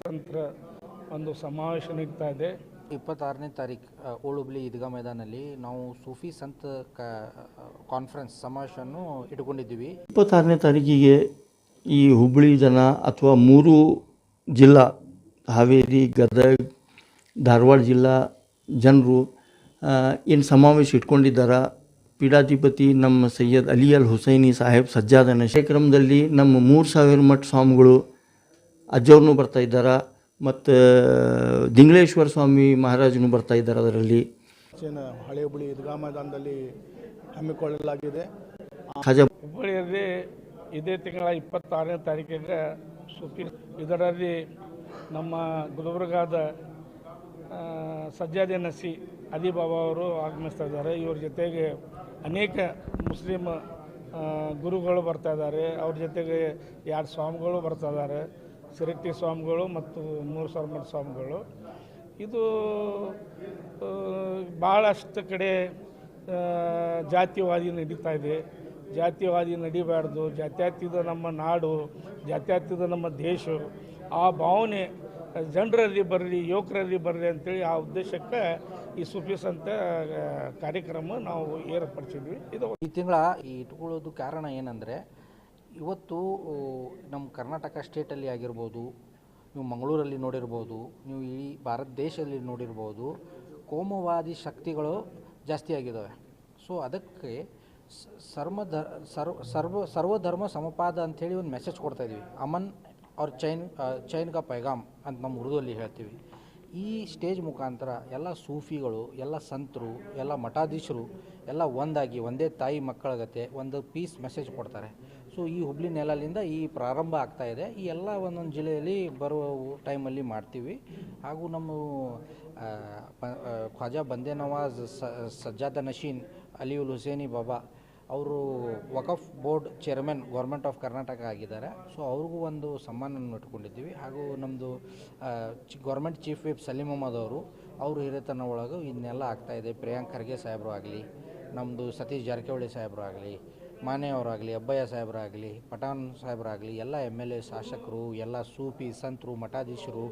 ಸಂತರ ಒಂದು ಸಮಾವೇಶ ನಡೀತಾ ಇದೆ. 26ನೇ ತಾರೀಕು ಓಲ್ಡ್ ಹುಬ್ಳಿ ಈದ್ಗಾ ಮೈದಾನಲ್ಲಿ ನಾವು ಸೂಫಿ ಸಂತ ಕಾನ್ಫರೆನ್ಸ್ ಸಮಾವೇಶವನ್ನು ಇಟ್ಕೊಂಡಿದ್ದೀವಿ. 26ನೇ ತಾರೀಕಿಗೆ ಈ ಹುಬ್ಬಳ್ಳಿ ಜನ ಅಥವಾ 3 ಜಿಲ್ಲಾ ಹಾವೇರಿ, ಗದಗ, ಧಾರವಾಡ ಜಿಲ್ಲಾ ಜನರು ಏನು ಸಮಾವೇಶ ಇಟ್ಕೊಂಡಿದ್ದಾರೆ. ಪೀಠಾಧಿಪತಿ ನಮ್ಮ ಸೈಯದ್ ಅಲಿ ಅಲ್ ಹುಸೈನಿ ಸಾಹೇಬ್ ಸಜ್ಜಾದ ನಶೀ ಕ್ರಮದಲ್ಲಿ ನಮ್ಮ 3000 ಮಠ ಸ್ವಾಮಿಗಳು ಅಜ್ಜವ್ರನ್ನೂ ಬರ್ತಾ ಇದ್ದಾರೆ ಮತ್ತು ದಿಂಗ್ಳೇಶ್ವರ ಸ್ವಾಮಿ ಮಹಾರಾಜನು ಬರ್ತಾ ಇದ್ದಾರೆ. ಅದರಲ್ಲಿ ಹಳೆ ಹುಬ್ಬಳ್ಳಿ ಈದ್ಗಾ ಮೈದಾನದಲ್ಲಿ ಹಮ್ಮಿಕೊಳ್ಳಲಾಗಿದೆ. ಹುಬ್ಬಳ್ಳಿಯಲ್ಲಿ ಇದೇ ತಿಂಗಳ 26ನೇ ತಾರೀಕಿಗೆ ಸೂಫಿ ಇದರಲ್ಲಿ ನಮ್ಮ ಗುಲ್ಬರ್ಗಾದ ಸಜ್ಜಾದೆ ನಸಿ ಅಲಿ ಬಾಬಾ ಅವರು ಆಗಮಿಸ್ತಾ ಇದ್ದಾರೆ. ಇವ್ರ ಜೊತೆಗೆ ಅನೇಕ ಮುಸ್ಲಿಂ ಗುರುಗಳು ಬರ್ತಾ ಇದ್ದಾರೆ. ಅವ್ರ ಜೊತೆಗೆ 2 ಸ್ವಾಮಿಗಳು ಬರ್ತಾ ಇದ್ದಾರೆ, ಸಿರಟ್ಟಿ ಸ್ವಾಮಿಗಳು ಮತ್ತು 3000 ಮಠ ಸ್ವಾಮಿಗಳು. ಇದು ಭಾಳಷ್ಟು ಕಡೆ ಜಾತಿವಾದಿ ನಡೀತಾ ಇದೆ. ಜಾತಿವಾದಿ ನಡಿಬಾರ್ದು, ಜಾತ್ಯತೀತ ನಮ್ಮ ನಾಡು, ಜಾತ್ಯತೀತ ನಮ್ಮ ದೇಶ, ಆ ಭಾವನೆ ಜನರಲ್ಲಿ ಬರಲಿ, ಯುವಕರಲ್ಲಿ ಬರಲಿ ಅಂತೇಳಿ ಆ ಉದ್ದೇಶಕ್ಕೆ ಈ ಸೂಫಿ ಸಂತ ಕಾರ್ಯಕ್ರಮ ನಾವು ಏರ್ಪಡಿಸಿದ್ವಿ. ಇದು ಈ ತಿಂಗಳ ಇಟ್ಕೊಳ್ಳೋದು ಕಾರಣ ಏನಂದರೆ, ಇವತ್ತು ನಮ್ಮ ಕರ್ನಾಟಕ ಸ್ಟೇಟಲ್ಲಿ ಆಗಿರ್ಬೋದು, ನೀವು ಮಂಗಳೂರಲ್ಲಿ ನೋಡಿರ್ಬೋದು, ನೀವು ಇಡೀ ಭಾರತ ದೇಶದಲ್ಲಿ ನೋಡಿರ್ಬೋದು, ಕೋಮುವಾದಿ ಶಕ್ತಿಗಳು ಜಾಸ್ತಿ ಆಗಿದ್ದಾವೆ. ಸೊ ಅದಕ್ಕೆ ಸರ್ವಧರ್ಮ ಸಮಪಾದ ಅಂಥೇಳಿ ಒಂದು ಮೆಸೇಜ್ ಕೊಡ್ತಾಯಿದ್ವಿ. ಅಮನ್ ಅವ್ರ ಚೈನ್ ಕಾ ಪೈಗಾಮ್ ಅಂತ ನಮ್ಮ ಉರ್ದುವಲ್ಲಿ ಹೇಳ್ತೀವಿ. ಈ ಸ್ಟೇಜ್ ಮುಖಾಂತರ ಎಲ್ಲ ಸೂಫಿಗಳು, ಎಲ್ಲ ಸಂತರು, ಎಲ್ಲ ಮಠಾಧೀಶರು ಎಲ್ಲ ಒಂದಾಗಿ ಒಂದೇ ತಾಯಿ ಮಕ್ಕಳ ಗತೆ ಒಂದು ಪೀಸ್ ಮೆಸೇಜ್ ಕೊಡ್ತಾರೆ. ಸೊ ಈ ಹುಬ್ಳಿ ನೆಲದಿಂದ ಈ ಪ್ರಾರಂಭ ಆಗ್ತಾಯಿದೆ. ಈ ಎಲ್ಲ ಒಂದೊಂದು ಜಿಲ್ಲೆಯಲ್ಲಿ ಬರುವ ಟೈಮಲ್ಲಿ ಮಾಡ್ತೀವಿ. ಹಾಗೂ ನಮ್ಮ ಖ್ವಾಜಾ ಬಂದೇ ನವಾಜ್ ಸಜ್ಜಾದ ನಶೀನ್ ಅಲಿ ಉಲ್ ಹುಸೇನಿ ಬಾಬಾ ಅವರು Waqf board chairman government of Karnataka ಆಗಿದ್ದಾರೆ. ಸೊ ಅವ್ರಿಗೂ ಒಂದು ಸಮ್ಮಾನವನ್ನು ಇಟ್ಕೊಂಡಿದ್ದೀವಿ. ಹಾಗೂ ನಮ್ಮದು government chief whip Saleem Ahmed ಅವರು ಹಿರಿತನ ಒಳಗೆ ಇನ್ನೆಲ್ಲ ಆಗ್ತಾಯಿದೆ. ಪ್ರಿಯಾಂಕ್ ಖರ್ಗೆ ಸಾಹೇಬರು ಆಗಲಿ, ನಮ್ಮದು ಸತೀಶ್ ಜಾರಕಿಹೊಳಿ ಸಾಹೇಬರು ಆಗಲಿ, ಮಾನೆ ಅವರಾಗಲಿ, ಅಬ್ಬಯ್ಯ ಸಾಹೇಬರಾಗಲಿ, ಪಠಾಣ್ ಸಾಹೇಬರಾಗಲಿ, ಎಲ್ಲ MLA ಶಾಸಕರು, ಎಲ್ಲ ಸೂಫಿ ಸಂತರು, ಮಠಾಧೀಶರು,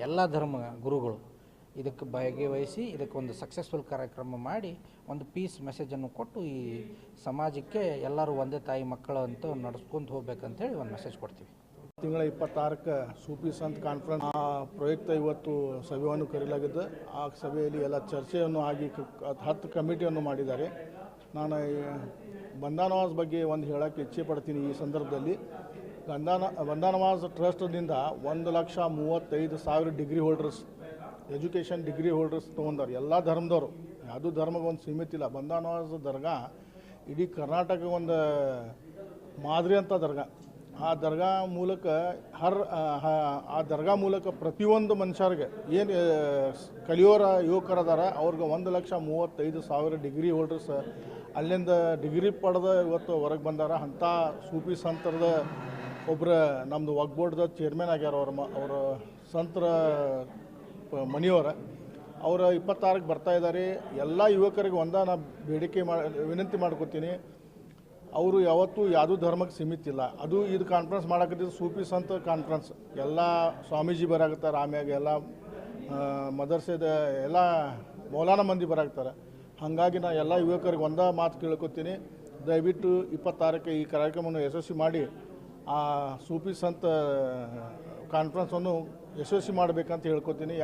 ಎಲ್ಲ ಧರ್ಮ ಗುರುಗಳು ಇದಕ್ಕೆ ಭಾಗವಹಿಸಿ ಇದಕ್ಕೊಂದು ಸಕ್ಸಸ್ಫುಲ್ ಕಾರ್ಯಕ್ರಮ ಮಾಡಿ ಒಂದು ಪೀಸ್ ಮೆಸೇಜನ್ನು ಕೊಟ್ಟು ಈ ಸಮಾಜಕ್ಕೆ ಎಲ್ಲರೂ ಒಂದೇ ತಾಯಿ ಮಕ್ಕಳು ಅಂತ ನಡೆಸ್ಕೊಂಡು ಹೋಗ್ಬೇಕಂತೇಳಿ ಒಂದು ಮೆಸೇಜ್ ಕೊಡ್ತೀವಿ. ತಿಂಗಳ 26ಕ್ಕೆ ಸೂಫಿ ಸಂತ ಕಾನ್ಫರೆನ್ಸ್ ಆ ಪ್ರಯುಕ್ತ ಇವತ್ತು ಸಭೆಯನ್ನು ಕರೆಯಲಾಗಿದ್ದು, ಆ ಸಭೆಯಲ್ಲಿ ಎಲ್ಲ ಚರ್ಚೆಯನ್ನು ಆಗಿ 10 ಕಮಿಟಿಯನ್ನು ಮಾಡಿದ್ದಾರೆ. ನಾನು ಬಂದಾನವಾಜ್ ಬಗ್ಗೆ ಒಂದು ಹೇಳೋಕ್ಕೆ ಇಚ್ಛೆ ಪಡ್ತೀನಿ. ಈ ಸಂದರ್ಭದಲ್ಲಿ ಬಂದಾನವಾಜ್ ಟ್ರಸ್ಟ್ನಿಂದ 1,35,000 degree holders, education degree holders ತೊಗೊಂಡವ್ರು, ಎಲ್ಲ ಧರ್ಮದವರು, ಯಾವುದೂ ಧರ್ಮಕ್ಕೆ ಒಂದು ಸೀಮಿತ ಇಲ್ಲ. ಬಂದಾನವಾಜ್ ದರ್ಗಾ ಇಡೀ ಕರ್ನಾಟಕ ಒಂದು ಮಾದರಿ ಅಂತ ದರ್ಗಾ. ಆ ದರ್ಗಾ ಮೂಲಕ ಆ ದರ್ಗಾ ಮೂಲಕ ಪ್ರತಿಯೊಂದು ಮನುಷ್ಯರಿಗೆ ಏನು ಕಲಿಯೋರ ಯುವಕರದಾರ ಅವ್ರಿಗೆ 1,35,000 ಡಿಗ್ರಿ ಹೋಲ್ಡರ್ಸ್ ಅಲ್ಲಿಂದ ಡಿಗ್ರಿ ಪಡೆದು ಇವತ್ತು ಹೊರಗೆ ಬಂದಾರ. ಅಂಥ ಸೂಫಿ ಸಂತರದ ಒಬ್ಬರು ನಮ್ಮದು ವಕ್ಫ್ ಬೋರ್ಡ್ದ ಚೇರ್ಮನ್ ಆಗ್ಯಾರ. ಅವರ ಸಂತರ ಮನೆಯವರ ಅವರು 26ಕ್ಕೆ ಬರ್ತಾ ಇದ್ದಾರೆ. ಎಲ್ಲ ಯುವಕರಿಗೆ ನಾ ಬೇಡಿಕೆ ವಿನಂತಿ ಮಾಡ್ಕೊತೀನಿ, ಅವರು ಯಾವತ್ತೂ ಯಾವುದೂ ಧರ್ಮಕ್ಕೆ ಸೀಮಿತ ಇಲ್ಲ. ಅದು ಇದು ಕಾನ್ಫರೆನ್ಸ್ ಮಾಡಕತ್ತಿದ್ದು ಸೂಫಿ ಸಂತ ಕಾನ್ಫರೆನ್ಸ್. ಎಲ್ಲ ಸ್ವಾಮೀಜಿ ಬರಾಕತ್ತಾರೆ, ಆಮ್ಯಾಗ ಎಲ್ಲ ಮದರ್ಸೆದ ಎಲ್ಲ ಮೌಲಾನ ಮಂದಿ ಬರಾಕ್ತಾರೆ. ಹಾಗಾಗಿ ನಾನು ಎಲ್ಲ ಯುವಕರಿಗೆ ಮಾತು ಕೇಳ್ಕೊತೀನಿ, ದಯವಿಟ್ಟು 26ಕ್ಕೆ ಈ ಕಾರ್ಯಕ್ರಮವನ್ನು ಯಶಸ್ವಿ ಮಾಡಿ ಆ ಸೂಫಿ ಸಂತ ಕಾನ್ಫರೆನ್ಸನ್ನು ಯಶಸ್ವಿ ಮಾಡಬೇಕಂತ ಹೇಳ್ಕೊತೀನಿ.